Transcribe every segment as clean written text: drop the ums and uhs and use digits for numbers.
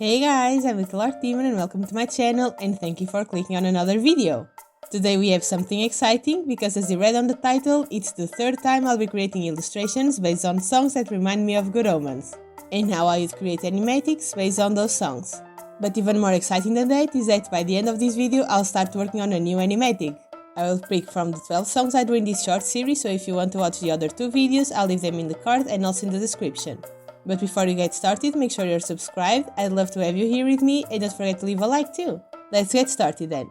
Hey guys, I'm Little Art Demon and welcome to my channel and thank you for clicking on another video. Today we have something exciting because as you read on the title, it's the third time I'll be creating illustrations based on songs that remind me of Good Omens. And now I would create animatics based on those songs. But even more exciting than that is that by the end of this video I'll start working on a new animatic. I will pick from the 12 songs I do in this short series, so if you want to watch the other 2 videos, I'll leave them in the card and also in the description. But before you get started, make sure you're subscribed, I'd love to have you here with me, and don't forget to leave a like too. Let's get started then.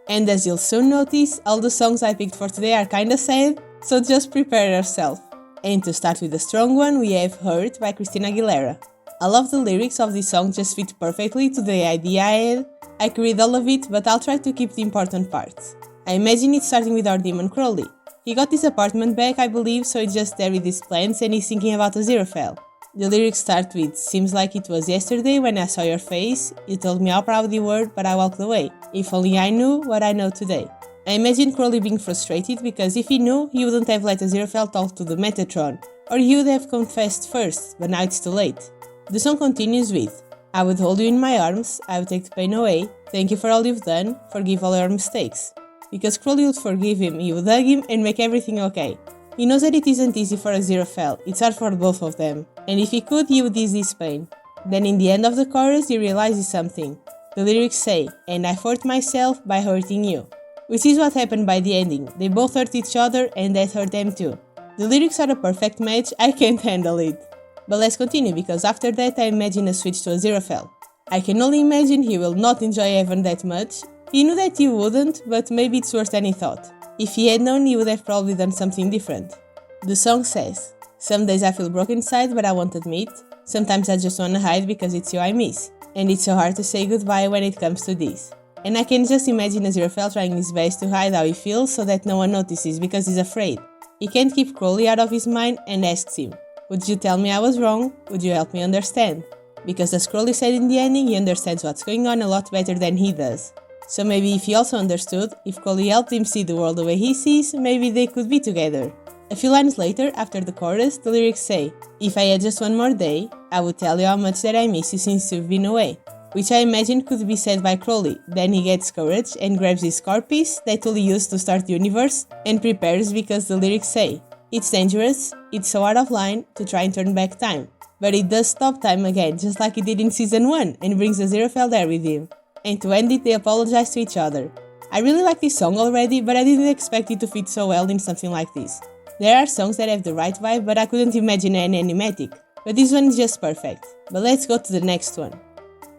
And as you'll soon notice, all the songs I picked for today are kinda sad, so just prepare yourself. And to start with the strong one, we have Hurt by Christina Aguilera. I love the lyrics of this song, just fit perfectly to the idea I had. I could read all of it, but I'll try to keep the important parts. I imagine it's starting with our demon Crowley. He got his apartment back, I believe, so he's just there with his plans and he's thinking about Aziraphale. The lyrics start with, "Seems like it was yesterday when I saw your face, you told me how proud you were, but I walked away. If only I knew what I know today." I imagine Crowley being frustrated because if he knew, he wouldn't have let Aziraphale talk to the Metatron, or he would have confessed first, but now it's too late. The song continues with, "I would hold you in my arms, I would take the pain away, thank you for all you've done, forgive all your mistakes." Because Crowley would forgive him, he would hug him and make everything okay. He knows that it isn't easy for Aziraphale, it's hard for both of them, and if he could, he would ease his pain. Then in the end of the chorus, he realizes something. The lyrics say, "And I hurt myself by hurting you." Which is what happened by the ending, they both hurt each other and that hurt them too. The lyrics are a perfect match, I can't handle it. But let's continue, because after that I imagine a switch to Aziraphale. I can only imagine he will not enjoy heaven that much. He knew that he wouldn't, but maybe it's worse than he thought. If he had known, he would have probably done something different. The song says, "Some days I feel broken inside, but I won't admit. Sometimes I just wanna hide because it's you I miss. And it's so hard to say goodbye when it comes to this." And I can just imagine Aziraphale trying his best to hide how he feels so that no one notices because he's afraid. He can't keep Crowley out of his mind and asks him, "Would you tell me I was wrong? Would you help me understand?" Because as Crowley said in the ending, he understands what's going on a lot better than he does. So maybe if he also understood, if Crowley helped him see the world the way he sees, maybe they could be together. A few lines later, after the chorus, the lyrics say, "If I had just one more day, I would tell you how much that I miss you since you've been away." Which I imagine could be said by Crowley. Then he gets courage and grabs his scar piece that he'll use to start the universe and prepares because the lyrics say, "It's dangerous, it's so out of line to try and turn back time." But it does stop time again, just like it did in season 1, and brings Aziraphale there with him. And to end it, they apologize to each other. I really like this song already, but I didn't expect it to fit so well in something like this. There are songs that have the right vibe, but I couldn't imagine an animatic. But this one is just perfect. But let's go to the next one.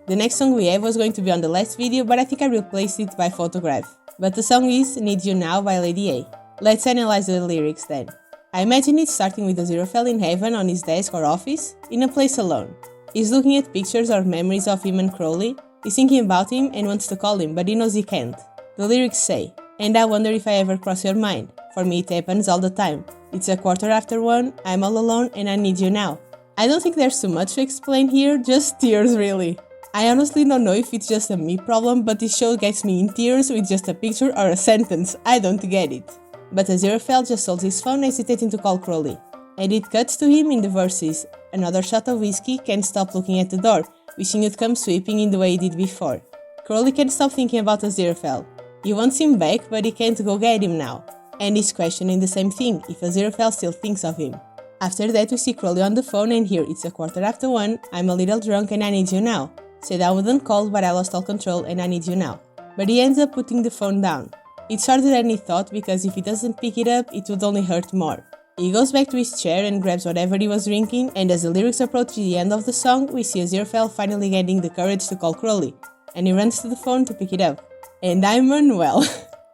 The next song we have was going to be on the last video, but I think I replaced it by Photograph. But the song is "Need You Now" by Lady A. Let's analyze the lyrics then. I imagine it starting with Aziraphale in heaven on his desk or office, in a place alone. He's looking at pictures or memories of him and Crowley. He's thinking about him and wants to call him, but he knows he can't. The lyrics say, "And I wonder if I ever cross your mind. For me it happens all the time. It's 1:15, I'm all alone and I need you now." I don't think there's too much to explain here, just tears really. I honestly don't know if it's just a me problem, but this show gets me in tears with just a picture or a sentence, I don't get it. But Aziraphale just holds his phone hesitating to call Crowley. And it cuts to him in the verses, "Another shot of whiskey, can't stop looking at the door, wishing you'd come sweeping in the way he did before." Crowley can't stop thinking about Aziraphale. He wants him back, but he can't go get him now. And he's questioning the same thing, if Aziraphale still thinks of him. After that we see Crowley on the phone and here "It's 1:15, I'm a little drunk and I need you now. Said I wouldn't call, but I lost all control and I need you now." But he ends up putting the phone down. It's harder than he thought because if he doesn't pick it up, it would only hurt more. He goes back to his chair and grabs whatever he was drinking, and as the lyrics approach the end of the song, we see Aziraphale finally getting the courage to call Crowley, and he runs to the phone to pick it up. And I'm unwell.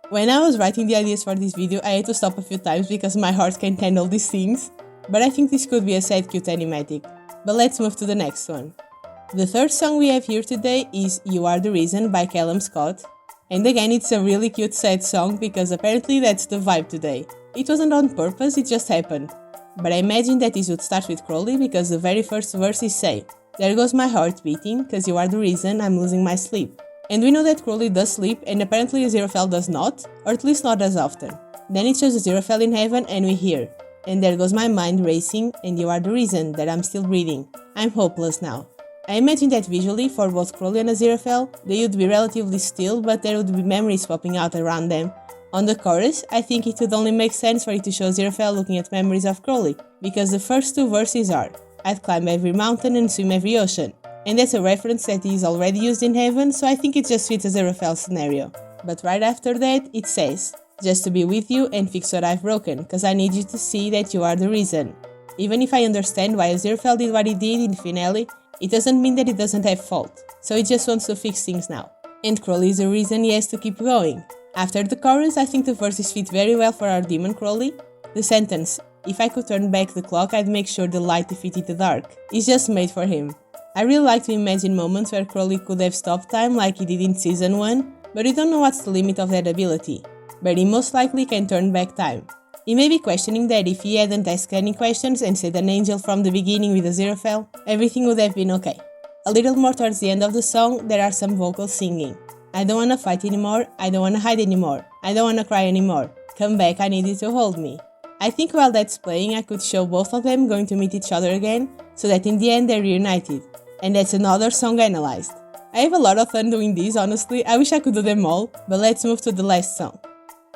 When I was writing the ideas for this video, I had to stop a few times because my heart can't handle these things, but I think this could be a sad cute animatic. But let's move to the next one. The third song we have here today is "You Are the Reason" by Callum Scott, and again it's a really cute sad song because apparently that's the vibe today. It wasn't on purpose, it just happened. But I imagine that this would start with Crowley because the very first verses say, "There goes my heart beating, cause you are the reason I'm losing my sleep." And we know that Crowley does sleep and apparently Aziraphale does not, or at least not as often. Then it shows Aziraphale in heaven and we hear, "And there goes my mind racing, and you are the reason that I'm still breathing. I'm hopeless now." I imagine that visually, for both Crowley and Aziraphale, they would be relatively still, but there would be memories popping out around them. On the chorus, I think it would only make sense for it to show Aziraphale looking at memories of Crowley, because the first two verses are, "I'd climb every mountain and swim every ocean," and that's a reference that is already used in Heaven, so I think it just fits Aziraphale's scenario. But right after that, it says, "Just to be with you and fix what I've broken, cause I need you to see that you are the reason." Even if I understand why Aziraphale did what he did in the finale, it doesn't mean that he doesn't have fault, so he just wants to fix things now. And Crowley is the reason he has to keep going. After the chorus, I think the verses fit very well for our demon Crowley. The sentence, "If I could turn back the clock, I'd make sure the light defeated the dark," is just made for him. I really like to imagine moments where Crowley could have stopped time like he did in Season 1, but we don't know what's the limit of that ability. But he most likely can turn back time. He may be questioning that if he hadn't asked any questions and said an angel from the beginning with Aziraphale, everything would have been okay. A little more towards the end of the song, there are some vocals singing. "I don't wanna fight anymore, I don't wanna hide anymore, I don't wanna cry anymore, come back, I need you to hold me." I think while that's playing, I could show both of them going to meet each other again, so that in the end they're reunited. And that's another song analyzed. I have a lot of fun doing these, honestly, I wish I could do them all, but let's move to the last song.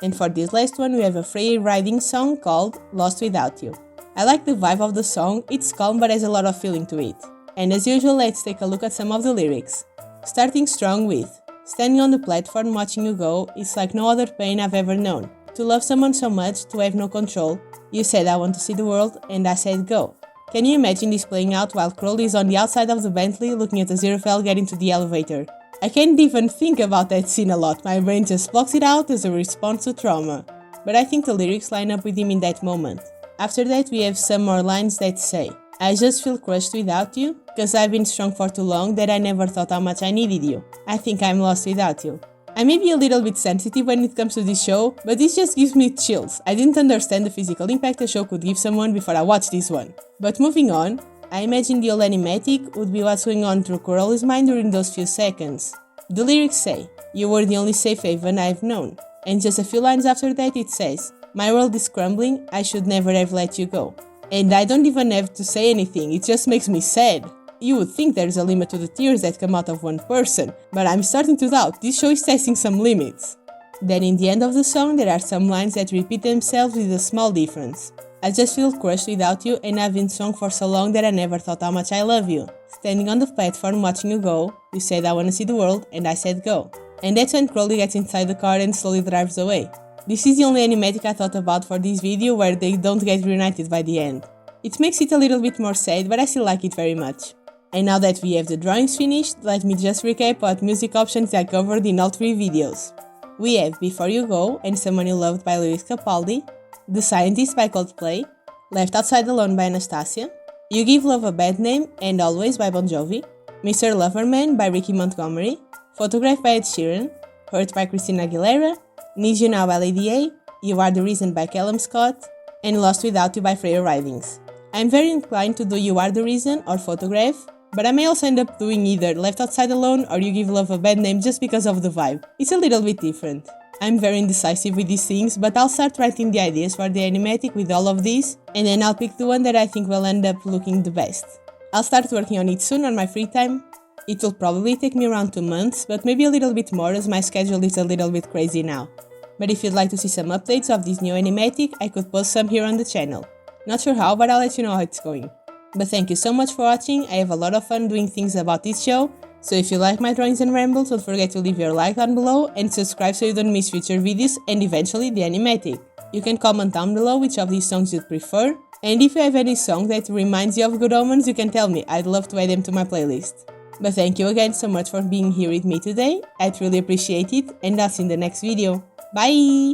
And for this last one we have a Freya riding song called Lost Without You. I like the vibe of the song, it's calm but has a lot of feeling to it. And as usual, let's take a look at some of the lyrics. Starting strong with, "Standing on the platform watching you go, it's like no other pain I've ever known. To love someone so much, to have no control. You said I want to see the world, and I said go." Can you imagine this playing out while Crowley is on the outside of the Bentley looking at Aziraphale get into the elevator? I can't even think about that scene a lot, my brain just blocks it out as a response to trauma. But I think the lyrics line up with him in that moment. After that we have some more lines that say, "I just feel crushed without you, cause I've been strong for too long that I never thought how much I needed you. I think I'm lost without you." I may be a little bit sensitive when it comes to this show, but this just gives me chills. I didn't understand the physical impact the show could give someone before I watched this one. But moving on, I imagine the old animatic would be what's going on through Crowley's mind during those few seconds. The lyrics say, "You were the only safe haven I've known." And just a few lines after that it says, "My world is crumbling, I should never have let you go." And I don't even have to say anything, it just makes me sad. You would think there's a limit to the tears that come out of one person, but I'm starting to doubt, this show is testing some limits. Then in the end of the song there are some lines that repeat themselves with a small difference. "I just feel crushed without you and I've been strong for so long that I never thought how much I love you. Standing on the platform watching you go, you said I wanna see the world and I said go." And that's when Crowley gets inside the car and slowly drives away. This is the only animatic I thought about for this video where they don't get reunited by the end. It makes it a little bit more sad, but I still like it very much. And now that we have the drawings finished, let me just recap what music options I covered in all 3 videos. We have Before You Go and Someone You Loved by Lewis Capaldi, The Scientist by Coldplay, Left Outside Alone by Anastasia, You Give Love a Bad Name and Always by Bon Jovi, Mr. Loverman by Ricky Montgomery, Photograph by Ed Sheeran, Hurt by Christina Aguilera, Need You Now by Lady A, You Are the Reason by Callum Scott, and Lost Without You by Freya Ridings. I'm very inclined to do You Are the Reason or Photograph, but I may also end up doing either Left Outside Alone or You Give Love a Bad Name just because of the vibe. It's a little bit different. I'm very indecisive with these things, but I'll start writing the ideas for the animatic with all of these, and then I'll pick the one that I think will end up looking the best. I'll start working on it soon on my free time. It will probably take me around 2 months, but maybe a little bit more as my schedule is a little bit crazy now. But if you'd like to see some updates of this new animatic, I could post some here on the channel. Not sure how, but I'll let you know how it's going. But thank you so much for watching, I have a lot of fun doing things about this show, so if you like my drawings and rambles, don't forget to leave your like down below and subscribe so you don't miss future videos and eventually the animatic. You can comment down below which of these songs you'd prefer, and if you have any song that reminds you of Good Omens, you can tell me, I'd love to add them to my playlist. But thank you again so much for being here with me today, I'd really appreciate it, and I'll see you in the next video. Bye!